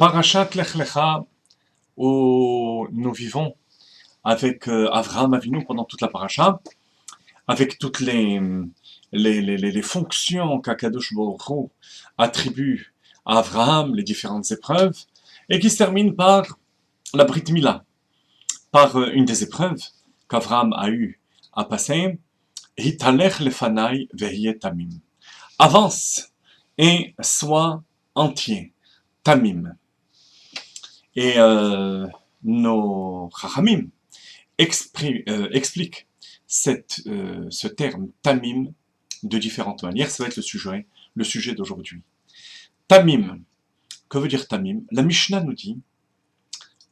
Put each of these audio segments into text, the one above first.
Parashat Lech Lecha, où nous vivons avec Avraham Avinu pendant toute la paracha, avec toutes les fonctions qu'Akadosh Baruch Hu attribue à Avraham, les différentes épreuves, et qui se termine par la Brit Mila, par une des épreuves qu'Avraham a eu à passer, Hitalech lefanai vehiye tamim. Avance et sois entier, tamim. Et nos Chachamim expliquent ce terme tamim de différentes manières. Ça va être le sujet d'aujourd'hui. Tamim, que veut dire tamim? La Mishnah nous dit,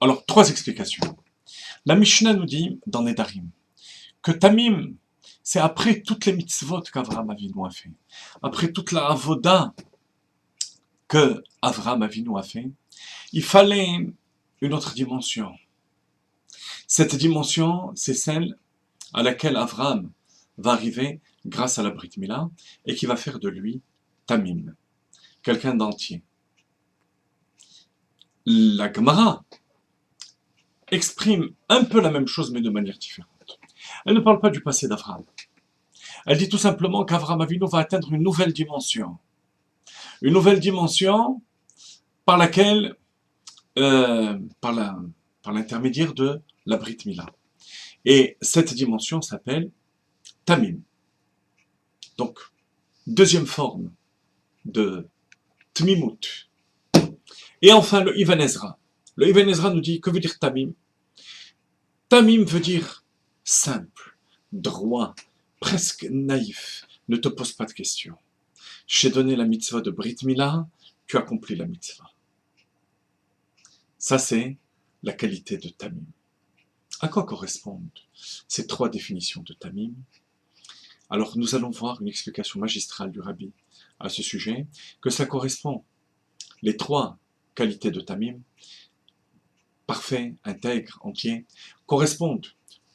alors 3 explications. La Mishnah nous dit dans Nedarim que tamim, c'est après toutes les mitzvot qu'Avraham Avinu a fait, après toute la avoda que Avraham Avinu a fait, il fallait une autre dimension. Cette dimension, c'est celle à laquelle Avraham va arriver grâce à la Brit Mila et qui va faire de lui Tamim, quelqu'un d'entier. La Gemara exprime un peu la même chose mais de manière différente. Elle ne parle pas du passé d'Avraham. Elle dit tout simplement qu'Avraham Avinu va atteindre une nouvelle dimension. Une nouvelle dimension par laquelle par l'intermédiaire de la Brit Mila. Et cette dimension s'appelle Tamim. Donc, deuxième forme de Tmimut. Et enfin, le Ibn Ezra. Le Ibn Ezra nous dit, que veut dire Tamim? Tamim veut dire simple, droit, presque naïf. Ne te pose pas de questions. J'ai donné la mitzvah de Brit Mila, tu accomplis la mitzvah. Ça, c'est la qualité de Tamim. À quoi correspondent ces 3 définitions de Tamim? Alors, nous allons voir une explication magistrale du Rabbi à ce sujet, que ça correspond, les 3 qualités de Tamim, parfait, intègre, entier, correspondent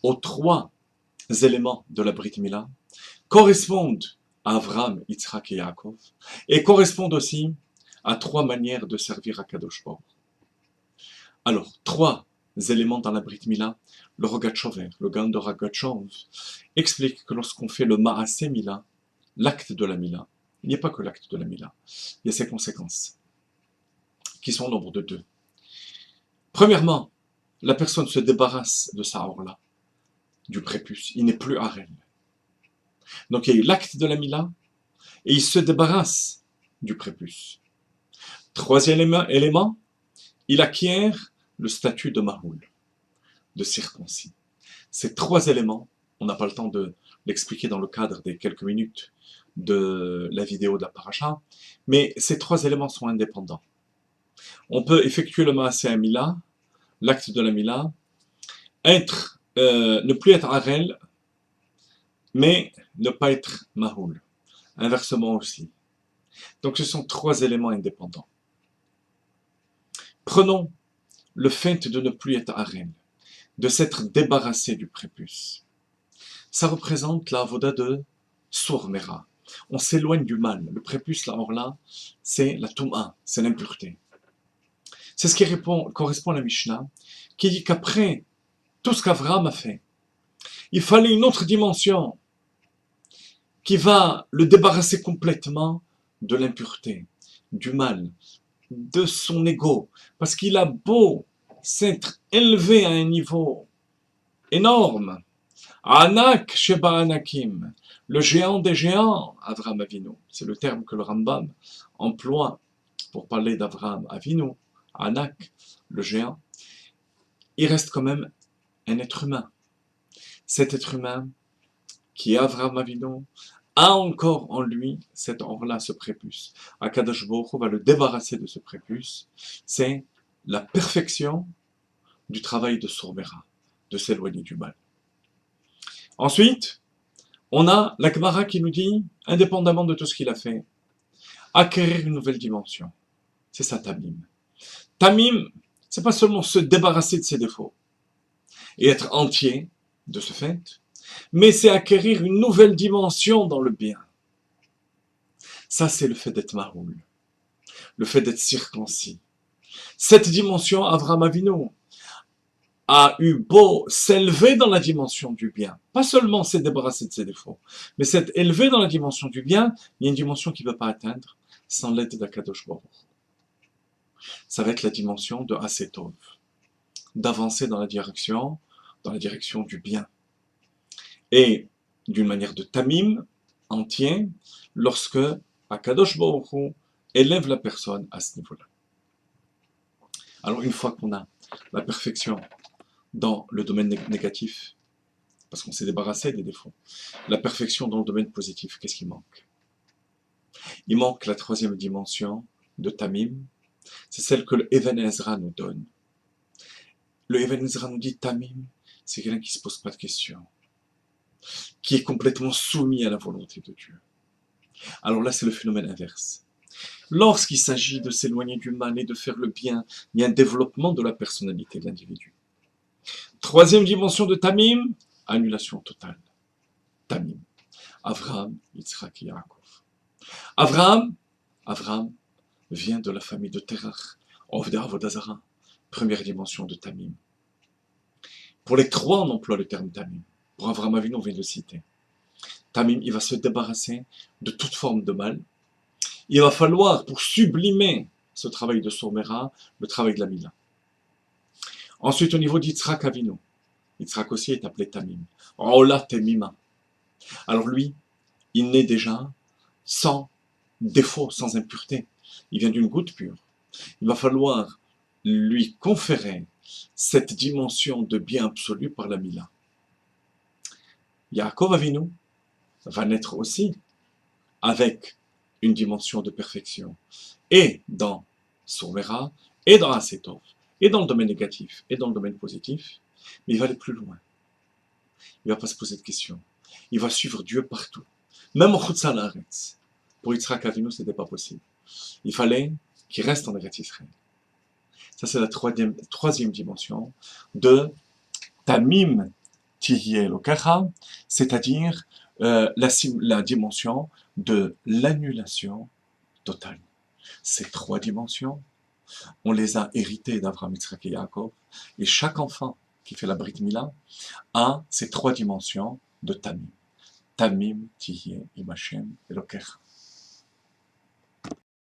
aux 3 éléments de la Brit Mila, correspondent à Avraham, Yitzhak et Yaakov, et correspondent aussi à 3 manières de servir à Kadosh Baruch. Alors, 3 éléments dans la Brit Mila. Le Rogatchover, le Gan de Rogatchov, explique que lorsqu'on fait le Maaseh Mila, l'acte de la Mila, il n'y a pas que l'acte de la Mila, il y a ses conséquences, qui sont au nombre de 2. Premièrement, la personne se débarrasse de sa orla, du prépuce, il n'est plus harel. Donc il y a eu l'acte de la Mila, et il se débarrasse du prépuce. 3e élément, il acquiert le statut de Mahoul, de circoncis. Ces 3 éléments, on n'a pas le temps de l'expliquer dans le cadre des quelques minutes de la vidéo de la paracha, mais ces 3 éléments sont indépendants. On peut effectuer le Maaseh Mila, l'acte de la Mila, ne plus être Harel, mais ne pas être Mahoul. Inversement aussi. Donc ce sont 3 éléments indépendants. Prenons le fait de ne plus être Harel, de s'être débarrassé du prépuce. Ça représente la avoda de Sourmera. On s'éloigne du mal. Le prépuce, là, c'est la Touma, c'est l'impureté. C'est ce qui correspond à la Mishnah, qui dit qu'après tout ce qu'Avraham a fait, il fallait une autre dimension qui va le débarrasser complètement de l'impureté, du mal, de son ego. Parce qu'il a beau s'être élevé à un niveau énorme, Anak Sheba Anakim, le géant des géants, Avraham Avinu, c'est le terme que le Rambam emploie pour parler d'Avraham Avinu, Anak, le géant, il reste quand même un être humain. Cet être humain, qui est Avraham Avinu, a encore en lui cet or-là, ce prépuce. Akadosh Baruch Hu va le débarrasser de ce prépuce. C'est la perfection du travail de Sourmera, de s'éloigner du mal. Ensuite, on a la Gemara qui nous dit, indépendamment de tout ce qu'il a fait, acquérir une nouvelle dimension. C'est ça, Tamim. Tamim, c'est pas seulement se débarrasser de ses défauts et être entier de ce fait, mais c'est acquérir une nouvelle dimension dans le bien. Ça, c'est le fait d'être maroul, le fait d'être circoncis. Cette dimension, Avraham Avinu a eu beau s'élever dans la dimension du bien, pas seulement s'est débarrassé de ses défauts, mais s'être élevé dans la dimension du bien, il y a une dimension qu'il ne peut pas atteindre sans l'aide d'Akadosh Baruch. Ça va être la dimension de Asetov, d'avancer dans la direction du bien. Et d'une manière de tamim, entier, lorsque Akadosh Baruch Hu élève la personne à ce niveau-là. Alors une fois qu'on a la perfection dans le domaine négatif, parce qu'on s'est débarrassé des défauts, la perfection dans le domaine positif, qu'est-ce qui manque? Il manque la troisième dimension de tamim, c'est celle que le Even Ezra nous donne. Le Even Ezra nous dit tamim, c'est quelqu'un qui ne se pose pas de questions, qui est complètement soumis à la volonté de Dieu. Alors là, c'est le phénomène inverse. Lorsqu'il s'agit de s'éloigner du mal et de faire le bien, il y a un développement de la personnalité de l'individu. Troisième dimension de tamim, annulation totale. Tamim. Avraham, Yitzhak et Yaakov. Avraham vient de la famille de Terach, Ovdei Avodah Zara, première dimension de tamim. Pour les trois, on emploie le terme tamim. Pour Avraham Avinu, on vient de le citer. Tamim, il va se débarrasser de toute forme de mal. Il va falloir, pour sublimer ce travail de Sormera, le travail de la Mila. Ensuite, au niveau d'Yitzhak Avinu, Yitzhak aussi est appelé Tamim. Ola Temima. Alors lui, il naît déjà sans défaut, sans impureté. Il vient d'une goutte pure. Il va falloir lui conférer cette dimension de bien absolu par la Mila. Yaakov Avinu va naître aussi avec une dimension de perfection, et dans Sormera, et dans Asetov, et dans le domaine négatif, et dans le domaine positif, mais il va aller plus loin. Il ne va pas se poser de questions. Il va suivre Dieu partout. Même au Chutz Haaretz. Pour Yitzhak Avinu, ce n'était pas possible. Il fallait qu'il reste en Eretz Israël. Ça, c'est la troisième dimension de Tamim Tihyeh Elokecha, c'est-à-dire la dimension de l'annulation totale. Ces trois dimensions, on les a héritées d'Avraham, Yitzhak et Yaakov, et chaque enfant qui fait la Brit Mila a ces trois dimensions de Tamim. Tamim Tihyeh Im Hashem Elokecha.